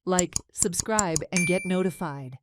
Like, subscribe, and get notified.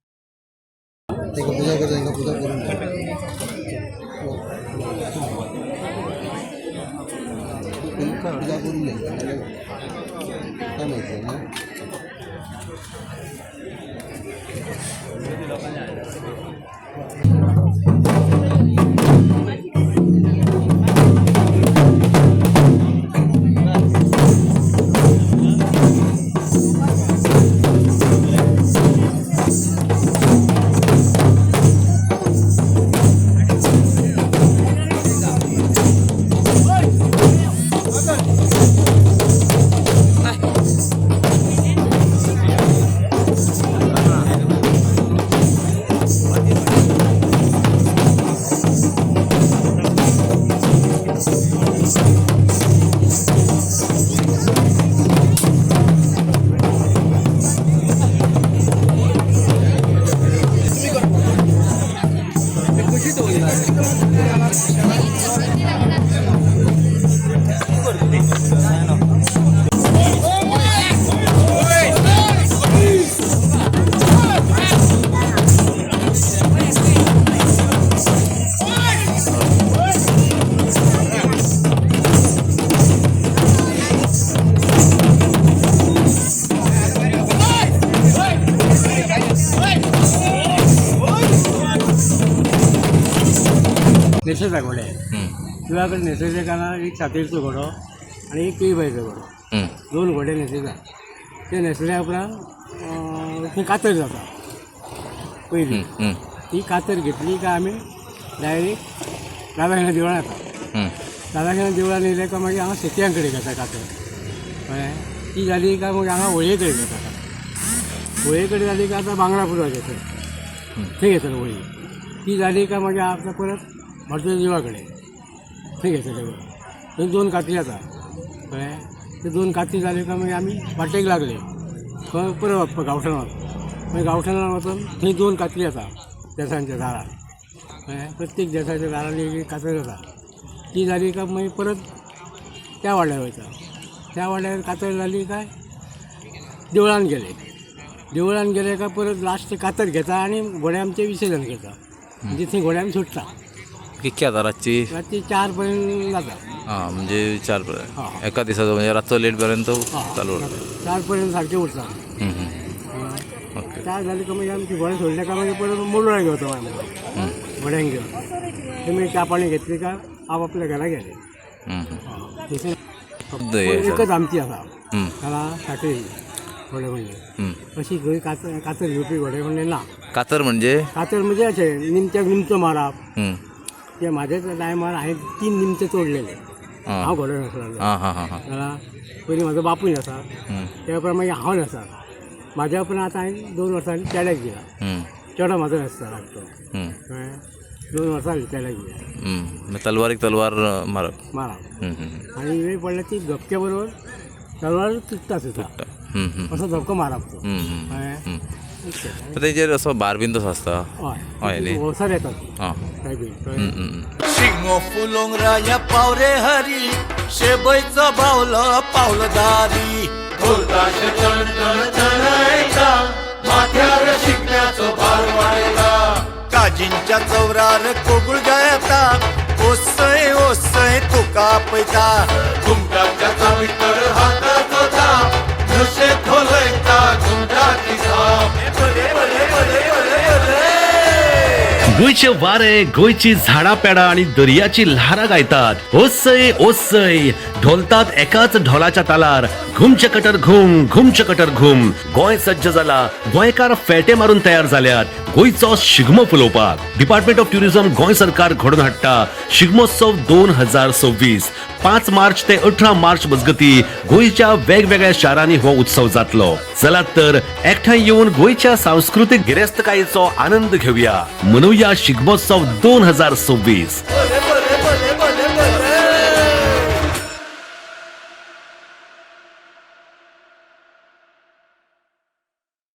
नेसेचा घोडा आहे. तुझ्याकडे नेसेच्या कानाला एक सातेरचा घोडा आणि एक केळीबाईचा घोडा, दोन घोडे नेसेचा. ते नेसल्या उपरांत ती कातर जाता पहिली. ती कातर घेतली का आम्ही डायरेक्ट राधाकृष्ण देवळान येता. राधाकृष्ण देवळान येयले का मागीर हांगा शेतयां कडेन घेता कातर. कळ्ळें? ती जाली काय मग हांगा होळये कडेन घेता. होळये कडेन जाली का आतां बांगरापुरा घेता, थंय घेतले होळी. ती जाली का मागीर आतां परत मारुतीच्या देवळाकडे थंय घेतले. थंय दोन काती जाता. कळ्ळें? ते दोन काती जाले का मागीर आमी वाटेक लागले खंय परत वचपाक गांवठणांत. मागीर गांवठणांत वचून थंय दोन कातरी जाता देसांच्या दारार. कळ्ळें? प्रत्येक देसाच्या दारार एक कातर जाता. ती जाली का मागीर परत त्या वाड्यार वयता. त्या वाड्यार कातर जाली काय देवळान गेले. देवळान गेले का परत लास्ट कातर घेता आनी घोड्या आमचें विसर्जन करता. म्हणजे थंय घोड्या आमी सोडटा. कितके जाता रातची? रातची 4 पर्यंत जाता. हां, म्हणजे 4 पर्यंत एका दिसाचो, म्हणजे रातचो लेट पर्यंत चालू उरता. 4 पर्यंत सारकें उरता. ओके. 4 जाली का मागीर आमची घोडे सोडले का मागीर परत मोडोळा घेवता आमी घोड्यांक घेवन. ते मागीर च्या पाणी घेतली का आपल्या घरा गेले. एकच आमची आसा हांगा साखळी घोडे म्हणले. अशी खंय कातर घेवपी घोडे म्हणले ना. कातर म्हणजे? कातर म्हणजे अशें निमत्याक निमचो मारप. ते म्हाज्याच टायमार हांवें 3 निमचे तोडलेले. हांव घोडे नासलो जाल्यार. पयलीं म्हाजो बापूय आसा, त्या उपरांत मागीर हांव नासा. म्हाज्या उपरांत आतां हांवें 2 वर्सांनी चेड्याक दिला. चेडो म्हाजो नासता लागतो. 2 वर्सां चेड्याक दिला. तलवारीक तलवार मारप. आनी वेळ पडल्यार ती धपक्या बरोबर तलवार तुटता सुद्दां. असो धपको मारप तो. तेजेर असो भार बीन तसो आसता. हय न्ही. वर्सार येतात. शिंगो फुलोंग राया पावरे हरी शेबईचं बावलं पावलदारी. ढोलताशे तण तण तणायचा माथ्यावर शिकण्याचं भार वाढला. काजींच्या चौरार कोगुळ गायता ओसय ओसय तुका पयता. घुमटाच्या चावीतर हातात होता नशे खोलयता घुमटाची धाम. गोंयचे वारे, गोंयची झाडां पेडां आनी दर्याची ल्हारां गायतात. ओसय ओसय ढोलतात एकाच ढोलाच्या तालार. घुमचे कटर घुम, घुमचे कटर घुम. गोंय सज्ज जाला. गोंयकार फेटे मारून तयार जाल्यात गोंयचो Shigmo फुलोवपाक. Department of tourism Goa सरकार घडोवन हाडटा शिगमोत्सव 2026. 5 मार्च ते 18 मार्च मजगती गोंयच्या वेगवेगळ्या शारांनी हो उत्सव जातलो. चलात तर एकठांय येवन गोंयच्या सांस्कृतीक गिरेस्तकायेचो आनंद घेवया. मनोवया शिगमोत्सव 2026.